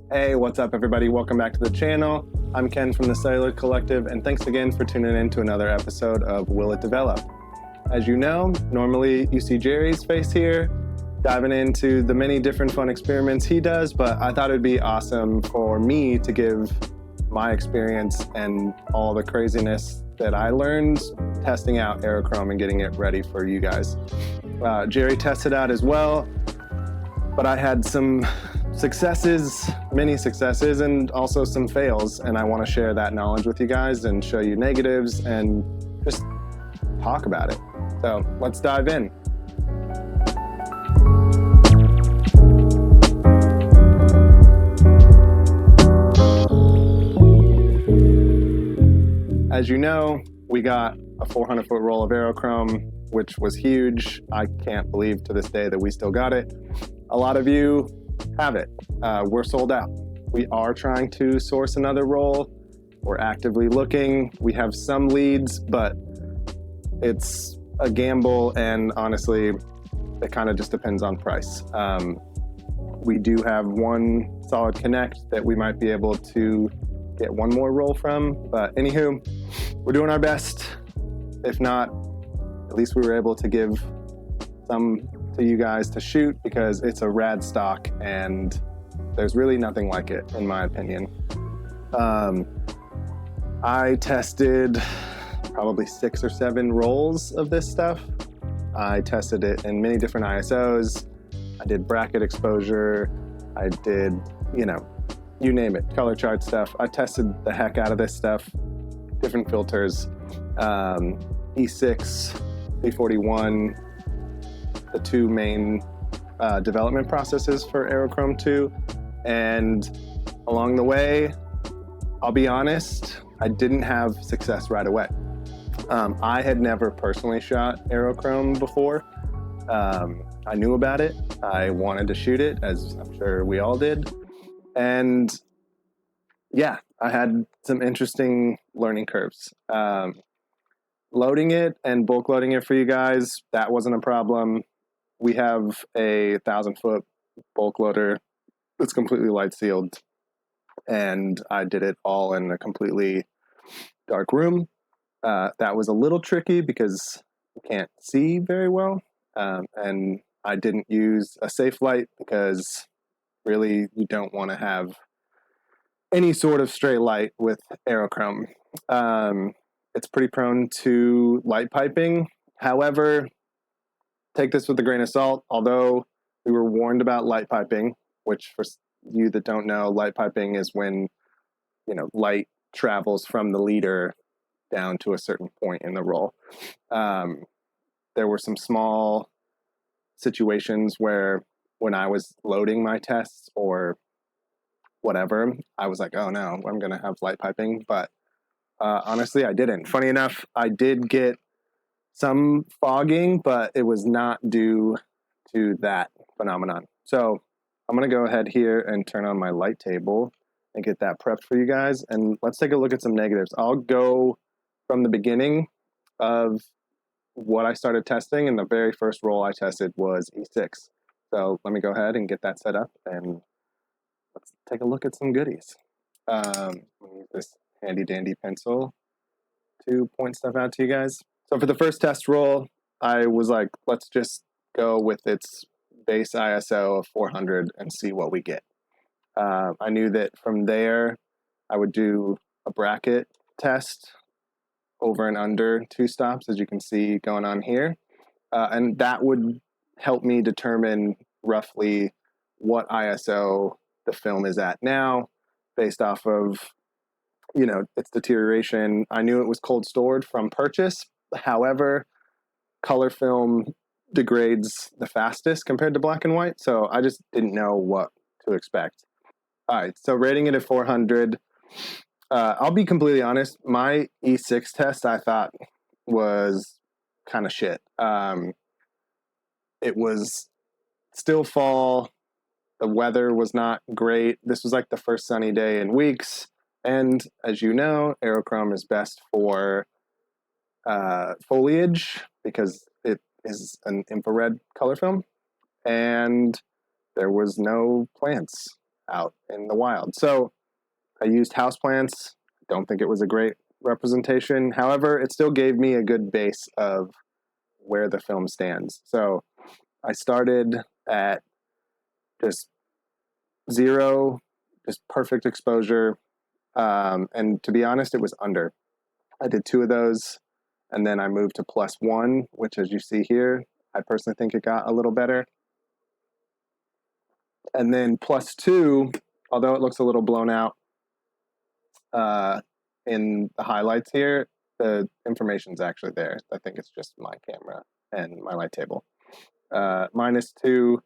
Hey, what's up everybody? Welcome back to the channel. I'm Ken from the Celluloid Collective, and thanks again for tuning in to another episode of Will It Develop? As you know, normally you see Jerry's face here, diving into the many different fun experiments he does, but I thought it'd be awesome for me to give my experience and all the craziness that I learned testing out Aerochrome and getting it ready for you guys. Jerry tested out as well, but I had some successes, many successes, and also some fails, and I want to share that knowledge with you guys and show you negatives and just talk about it. So let's dive in. As you know, we got a 400-foot roll of Aerochrome, which was huge. I can't believe to this day that we still got it. A lot of you have it. We're sold out. We are trying to source another roll. We're actively looking. We have some leads, but it's a gamble, and honestly, it kind of just depends on price. We do have one solid connect that we might be able to get one more roll from, but anywho, we're doing our best. If not, at least we were able to give some to you guys to shoot, because it's a rad stock and there's really nothing like it in my opinion. I tested probably 6 or 7 rolls of this stuff. I tested it in many different ISOs. I did bracket exposure. I did, you name it, color chart stuff. I tested the heck out of this stuff, different filters, E6, C41, the two main development processes for Aerochrome 2. And along the way, I'll be honest, I didn't have success right away. I had never personally shot Aerochrome before. I knew about it. I wanted to shoot it, as I'm sure we all did. And yeah, I had some interesting learning curves. Loading it and bulk loading it for you guys, that wasn't a problem. We have a 1,000-foot bulk loader that's completely light sealed, and I did it all in a completely dark room. That was a little tricky because you can't see very well, and I didn't use a safe light because really you don't want to have any sort of stray light with Aerochrome. It's pretty prone to light piping. However, take this with a grain of salt. Although we were warned about light piping, which for you that don't know, light piping is when light travels from the leader down to a certain point in the roll. There were some small situations where when I was loading my tests or whatever, I was like, oh no, I'm gonna have light piping, but honestly I didn't. Funny enough, I did get some fogging, but it was not due to that phenomenon. So I'm gonna go ahead here and turn on my light table and get that prepped for you guys, and let's take a look at some negatives. I'll go from the beginning of what I started testing, and the very first roll I tested was E6. So let me go ahead and get that set up, and let's take a look at some goodies. I'm gonna use this handy dandy pencil to point stuff out to you guys. So for the first test roll, I was like, let's just go with its base ISO of 400 and see what we get. I knew that from there, I would do a bracket test over and under 2 stops, as you can see going on here. And that would help me determine roughly what ISO the film is at now, based off of, its deterioration. I knew it was cold stored from purchase. However, color film degrades the fastest compared to black and white, so I just didn't know what to expect. All right, so rating it at 400. I'll be completely honest, my E6 test I thought was kind of shit. It was still fall. The weather was not great. This was like the first sunny day in weeks. And as you know, Aerochrome is best for foliage because it is an infrared color film. And there was no plants. out in the wild. So I used houseplants. Don't think it was a great representation. However, it still gave me a good base of where the film stands. So I started at just 0, just perfect exposure. And to be honest, it was under. I did 2 of those, and then I moved to +1, which, as you see here, I personally think it got a little better. And then +2, although it looks a little blown out in the highlights here, the information's actually there. I think it's just my camera and my light table. -2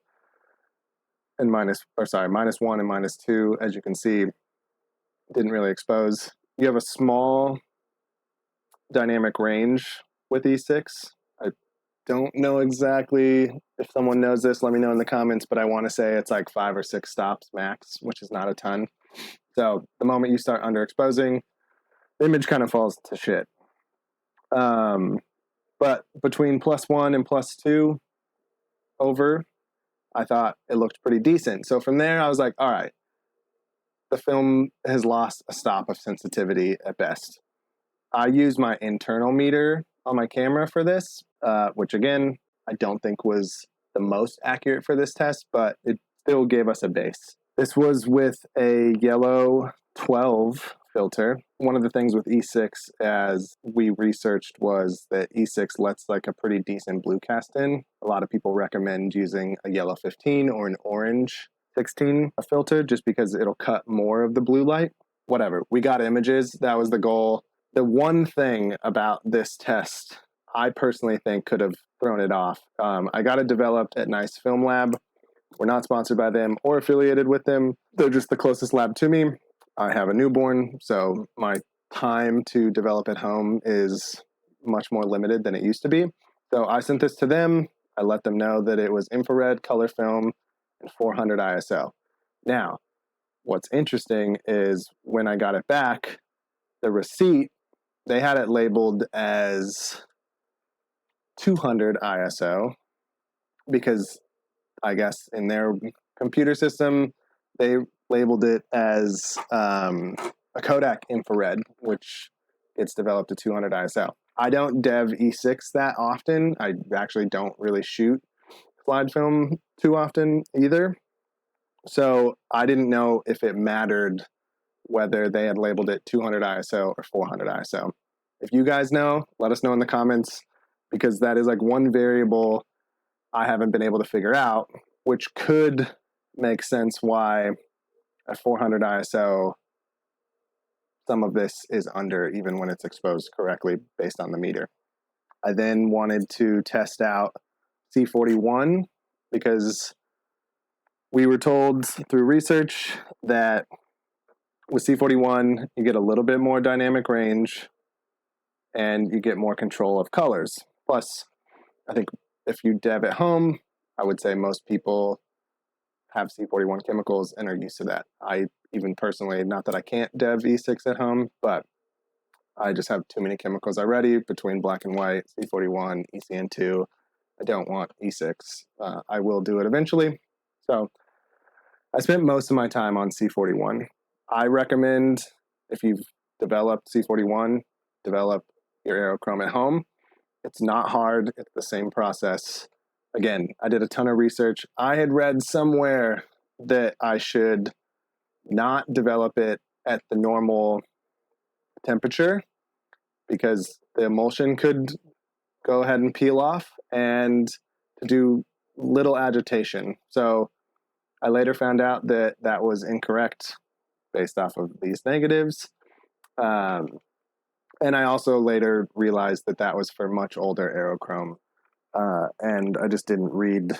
and -1 and -2, as you can see, didn't really expose. You have a small dynamic range with E6. I don't know exactly. If someone knows this, let me know in the comments, but I want to say it's like 5 or 6 stops max, which is not a ton. So the moment you start underexposing, the image kind of falls to shit. But between +1 and +2 over, I thought it looked pretty decent. So from there, I was like, all right, the film has lost a stop of sensitivity at best. I used my internal meter on my camera for this, which again, I don't think was the most accurate for this test, but it still gave us a base. This was with a yellow 12 filter. One of the things with E6, as we researched, was that E6 lets like a pretty decent blue cast in. A lot of people recommend using a yellow 15 or an orange 16 filter just because it'll cut more of the blue light. Whatever, we got images. That was the goal. The one thing about this test I personally think could have thrown it off. I got it developed at Nice Film Lab. We're not sponsored by them or affiliated with them. They're just the closest lab to me. I have a newborn, so my time to develop at home is much more limited than it used to be. So I sent this to them. I let them know that it was infrared, color film, and 400 ISO. Now, what's interesting is when I got it back, the receipt, they had it labeled as 200 ISO because I guess in their computer system, they labeled it as a Kodak infrared, which gets developed to 200 ISO. I don't dev E6 that often. I actually don't really shoot slide film too often either. So I didn't know if it mattered whether they had labeled it 200 ISO or 400 ISO. If you guys know, let us know in the comments, because that is like one variable I haven't been able to figure out, which could make sense why at 400 ISO, some of this is under even when it's exposed correctly based on the meter. I then wanted to test out C41 because we were told through research that with C41, you get a little bit more dynamic range and you get more control of colors. Plus, I think if you dev at home, I would say most people have C41 chemicals and are used to that. I even personally, not that I can't dev E6 at home, but I just have too many chemicals already between black and white, C41, ECN2. I don't want E6. I will do it eventually. So I spent most of my time on C41. I recommend if you've developed C41, develop your Aerochrome at home. It's not hard. It's the same process. Again, I did a ton of research. I had read somewhere that I should not develop it at the normal temperature because the emulsion could go ahead and peel off and to do little agitation. So I later found out that that was incorrect based off of these negatives. And I also later realized that that was for much older Aerochrome. And I just didn't read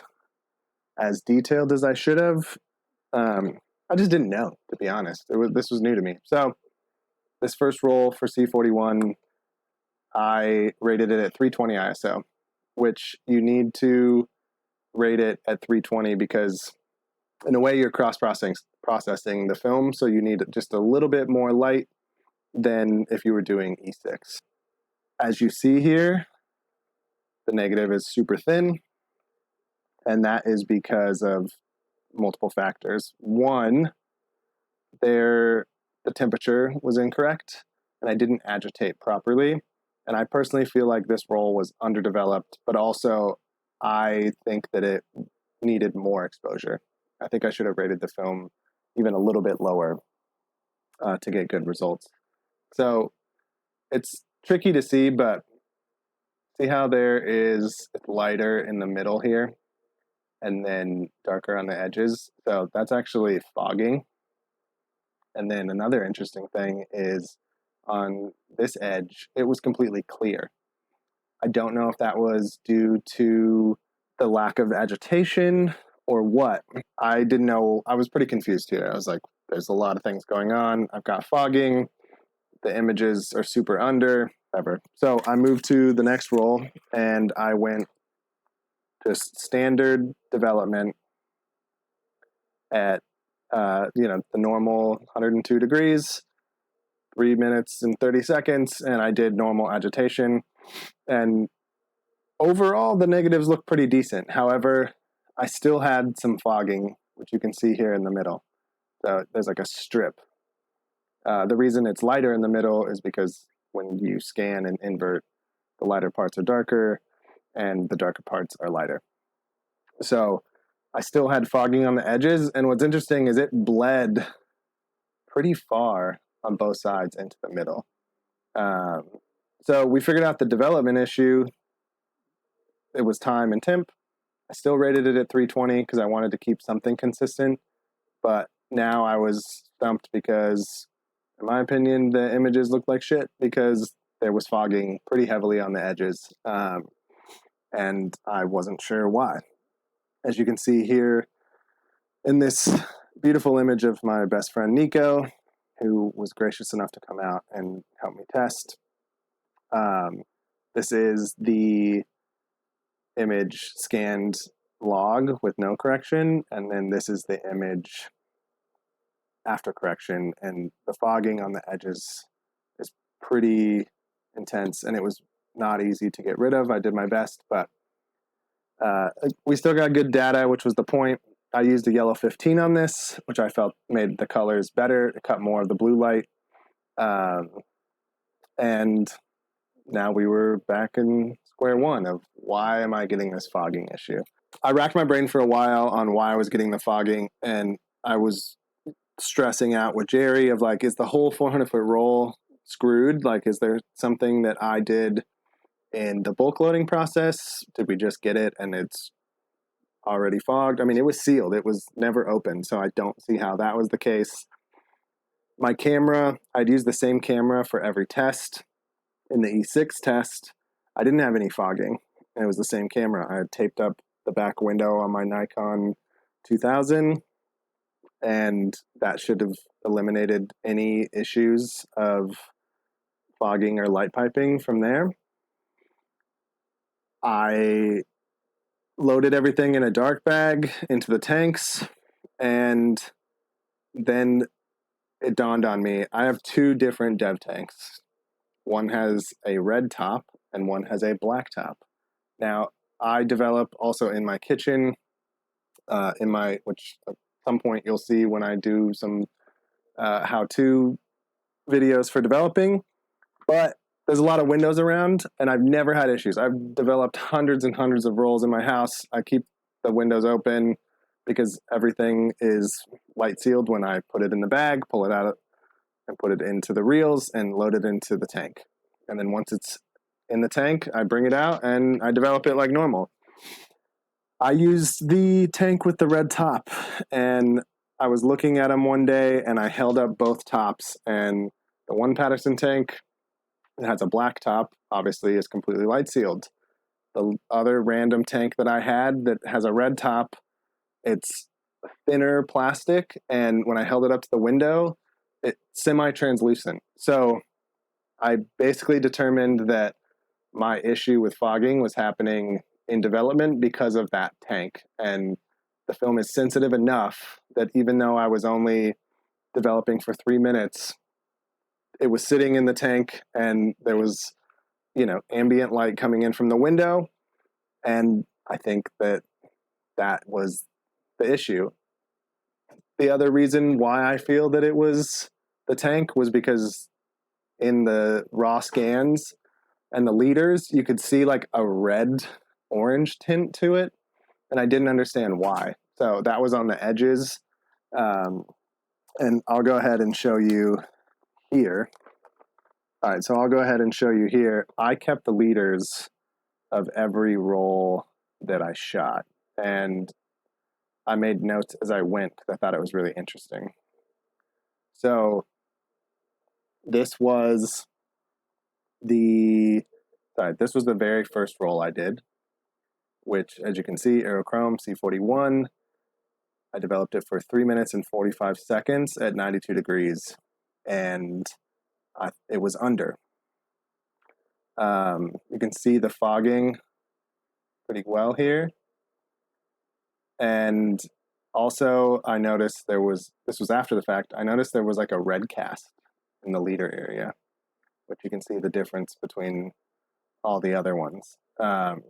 as detailed as I should have. I just didn't know, to be honest. This was new to me. So this first roll for C41, I rated it at 320 ISO, which you need to rate it at 320 because in a way you're processing the film, so you need just a little bit more light than if you were doing E6. As you see here, the negative is super thin, and that is because of multiple factors. One, the temperature was incorrect and I didn't agitate properly. And I personally feel like this roll was underdeveloped, but also I think that it needed more exposure. I think I should have rated the film even a little bit lower to get good results. So it's tricky to see, but see how it's lighter in the middle here and then darker on the edges. So that's actually fogging. And then another interesting thing is on this edge, it was completely clear. I don't know if that was due to the lack of agitation or what. I didn't know. I was pretty confused here. I was like, there's a lot of things going on. I've got fogging. The images are super under, whatever. So I moved to the next roll and I went to standard development at the normal 102 degrees, 3 minutes and 30 seconds, and I did normal agitation. And overall, the negatives look pretty decent. However, I still had some fogging, which you can see here in the middle. So there's like a strip. The reason it's lighter in the middle is because when you scan and invert, the lighter parts are darker and the darker parts are lighter. So I still had fogging on the edges, and what's interesting is it bled pretty far on both sides into the middle. So we figured out the development issue. It was time and temp. I still rated it at 320 because I wanted to keep something consistent, but now I was stumped because, in my opinion, the images looked like shit because there was fogging pretty heavily on the edges, and I wasn't sure why. As you can see here in this beautiful image of my best friend Nico, who was gracious enough to come out and help me test. This is the image scanned log with no correction, and then this is the image after correction, and the fogging on the edges is pretty intense, and it was not easy to get rid of. I did my best, but we still got good data, which was the point. I used a yellow 15 on this, which I felt made the colors better. It cut more of the blue light. And now we were back in square one of why am I getting this fogging issue? I racked my brain for a while on why I was getting the fogging, and I was stressing out with Jerry of like, is the whole 400-foot roll screwed? Like, is there something that I did in the bulk loading process? Did we just get it and it's already fogged? I mean, it was sealed. It was never open, so I don't see how that was the case. My camera, I'd use the same camera for every test. In the E6 test, I didn't have any fogging. It was the same camera. I had taped up the back window on my Nikon 2000, and that should have eliminated any issues of fogging or light piping from there. I loaded everything in a dark bag into the tanks, and then it dawned on me, I have two different dev tanks. One has a red top and one has a black top. Now, I develop also in my kitchen, which at some point you'll see when I do some how-to videos for developing, but there's a lot of windows around and I've never had issues. I've developed hundreds and hundreds of rolls in my house. I keep the windows open because everything is light sealed when I put it in the bag, pull it out and put it into the reels and load it into the tank. And then once it's in the tank, I bring it out and I develop it like normal. I used the tank with the red top, and I was looking at them one day and I held up both tops, and the one Patterson tank that has a black top obviously is completely light sealed. The other random tank that I had that has a red top, it's thinner plastic, and when I held it up to the window, it's semi-translucent. So I basically determined that my issue with fogging was happening in development because of that tank. And the film is sensitive enough that even though I was only developing for 3 minutes, it was sitting in the tank and there was, ambient light coming in from the window. And I think that was the issue. the other reason why I feel that it was the tank was because in the raw scans and the leaders, you could see like a red orange tint to it, and I didn't understand why. So that was on the edges. And I'll go ahead and show you here. All right, so I'll go ahead and show you here. I kept the leaders of every roll that I shot, and I made notes as I went because I thought it was really interesting. So this was the very first roll I did, which, as you can see, Aerochrome C41. I developed it for 3 minutes and 45 seconds at 92 degrees, and it was under. You can see the fogging pretty well here. And also, I noticed this was after the fact, I noticed there was like a red cast in the leader area, which you can see the difference between all the other ones. And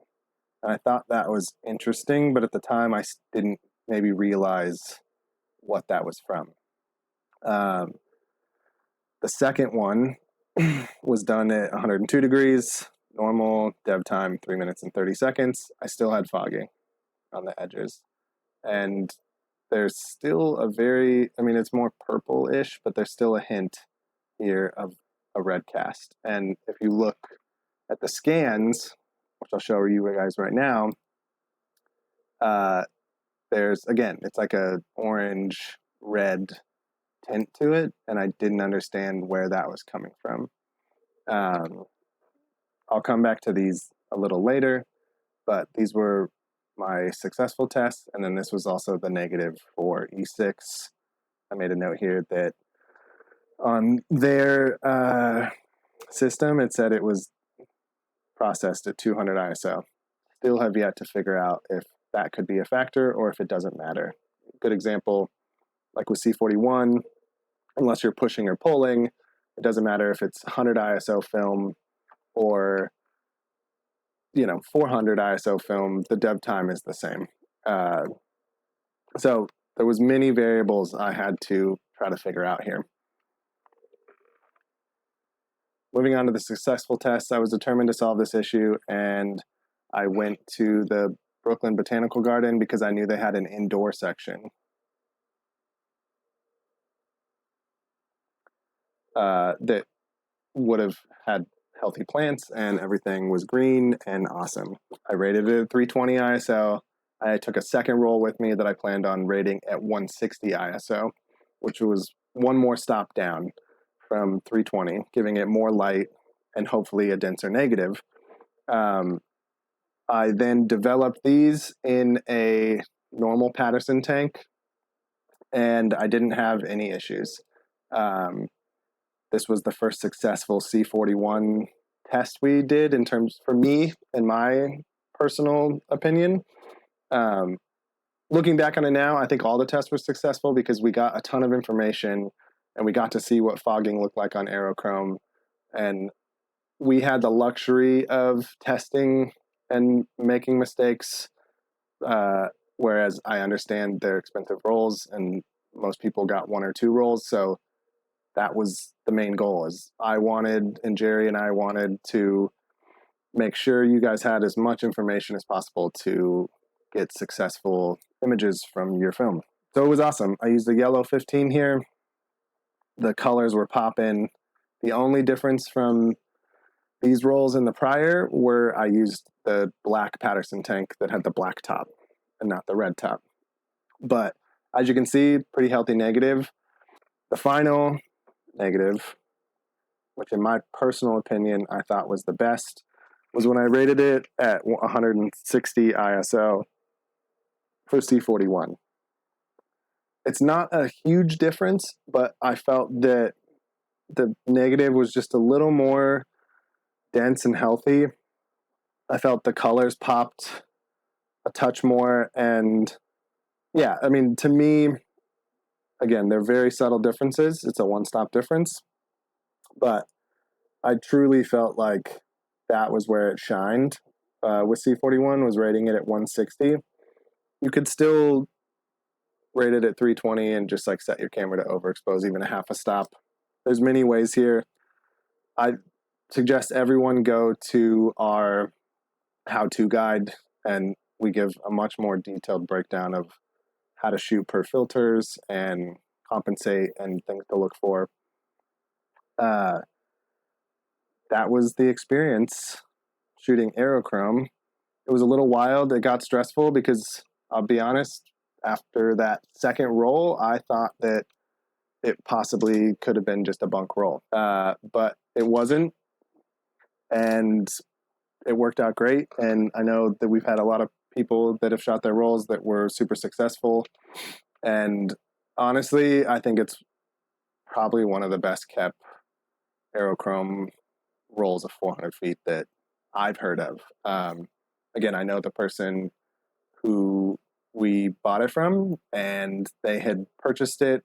I thought that was interesting, but at the time I didn't maybe realize what that was from. The second one was done at 102 degrees, normal, dev time 3 minutes and 30 seconds. I still had fogging on the edges. And there's still it's more purple-ish, but there's still a hint here of a red cast. And if you look at the scans, which I'll show you guys right now, it's like a orange-red tint to it, and I didn't understand where that was coming from. I'll come back to these a little later, but these were my successful tests, and then this was also the negative for E6. I made a note here that on their system, it said it was processed at 200 ISO. Still have yet to figure out if that could be a factor or if it doesn't matter. Good example, like with C41, unless you're pushing or pulling, it doesn't matter if it's 100 ISO film or 400 ISO film, the dev time is the same. So there was many variables I had to try to figure out here. Moving on to the successful tests, I was determined to solve this issue, and I went to the Brooklyn Botanical Garden because I knew they had an indoor section. That would have had healthy plants, and everything was green and awesome. I rated it at 320 ISO. I took a second roll with me that I planned on rating at 160 ISO, which was one more stop down from 320, giving it more light and hopefully a denser negative. I then developed these in a normal Patterson tank, and I didn't have any issues. This was the first successful C41 test we did for me, in my personal opinion. Looking back on it now, I think all the tests were successful because we got a ton of information and we got to see what fogging looked like on Aerochrome. And we had the luxury of testing and making mistakes, whereas I understand they're expensive rolls and most people got 1 or 2 rolls. So that was the main goal. And Jerry and I wanted to make sure you guys had as much information as possible to get successful images from your film. So it was awesome. I used the yellow 15 here. The colors were popping. The only difference from these rolls in the prior were I used the black Patterson tank that had the black top and not the red top. But as you can see, pretty healthy negative. The final negative, which in my personal opinion I thought was the best, was when I rated it at 160 ISO for C41. It's not a huge difference, but I felt that the negative was just a little more dense and healthy. I felt the colors popped a touch more, and yeah, I mean, to me, again, they're very subtle differences. It's a one-stop difference, but I truly felt like that was where it shined. With C41 was rating it at 160. You could still rate it at 320 and just like set your camera to overexpose even a half a stop. There's many ways here. I suggest everyone go to our how-to guide, and we give a much more detailed breakdown of how to shoot per filters and compensate and things to look for. That was the experience shooting Aerochrome. It was a little wild. It got stressful because I'll be honest, after that second roll, I thought that it possibly could have been just a bunk roll, but it wasn't, and it worked out great. And I know that we've had a lot of people that have shot their rolls that were super successful, and honestly, I think it's probably one of the best kept Aerochrome rolls of 400 feet that I've heard of. Again, I know the person who we bought it from, and they had purchased it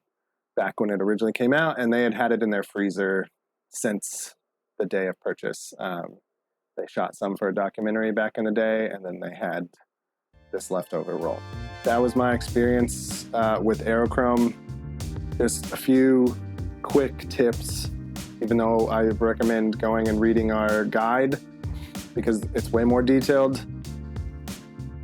back when it originally came out, and they had it in their freezer since the day of purchase. They shot some for a documentary back in the day, and then they had this leftover roll. That was my experience with Aerochrome. Just a few quick tips, even though I recommend going and reading our guide because it's way more detailed.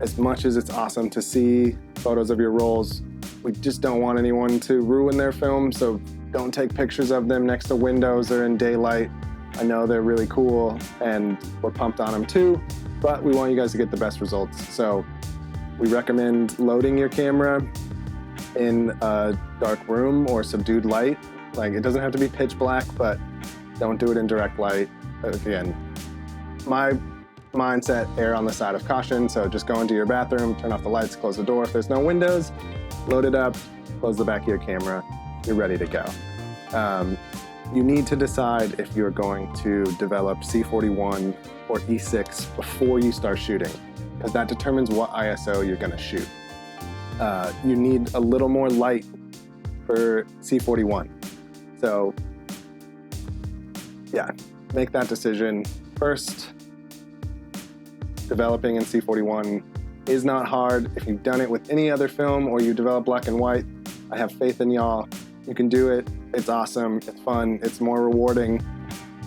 As much as it's awesome to see photos of your rolls, we just don't want anyone to ruin their film, so don't take pictures of them next to windows or in daylight. I know they're really cool and we're pumped on them too, but we want you guys to get the best results. So we recommend loading your camera in a dark room or subdued light. Like, it doesn't have to be pitch black, but don't do it in direct light. Again, my mindset, err on the side of caution, so just go into your bathroom, turn off the lights, close the door. If there's no windows, load it up, close the back of your camera, you're ready to go. You need to decide if you're going to develop C41 or E6 before you start shooting, because that determines what ISO you're going to shoot. You need a little more light for C41. So yeah, make that decision first. Developing in C41 is not hard. If you've done it with any other film or you develop black and white, I have faith in y'all. You can do it. It's awesome. It's fun. It's more rewarding.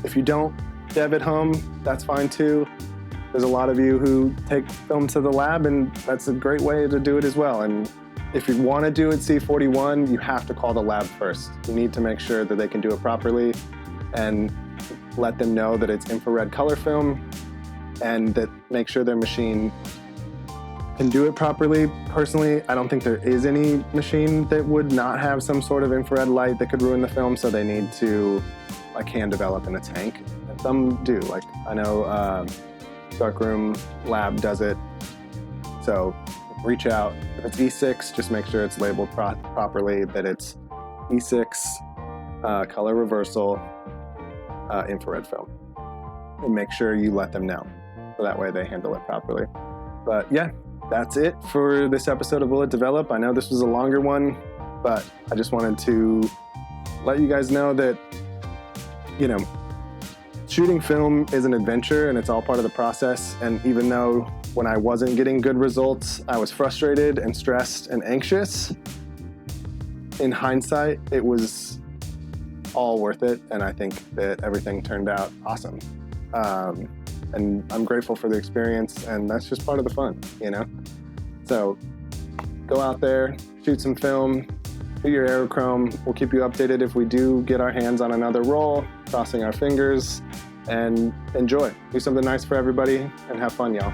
If you don't dev at home, that's fine too. There's a lot of you who take film to the lab, and that's a great way to do it as well. And if you want to do it C41, you have to call the lab first. You need to make sure that they can do it properly and let them know that it's infrared color film, and that make sure their machine can do it properly. Personally, I don't think there is any machine that would not have some sort of infrared light that could ruin the film, so they need to like hand develop in a tank. And some do, like I know Darkroom Lab does it. So reach out. If it's E6, just make sure it's labeled properly, that it's E6 color reversal infrared film. And make sure you let them know, so that way they handle it properly. But yeah, that's it for this episode of Will It Develop. I know this was a longer one, but I just wanted to let you guys know that, you know, shooting film is an adventure and it's all part of the process. And even though when I wasn't getting good results, I was frustrated and stressed and anxious, in hindsight, it was all worth it. And I think that everything turned out awesome. And I'm grateful for the experience, and that's just part of the fun, you know? So go out there, shoot some film, do your Aerochrome. We'll keep you updated if we do get our hands on another roll, crossing our fingers, and enjoy. Do something nice for everybody, and have fun, y'all.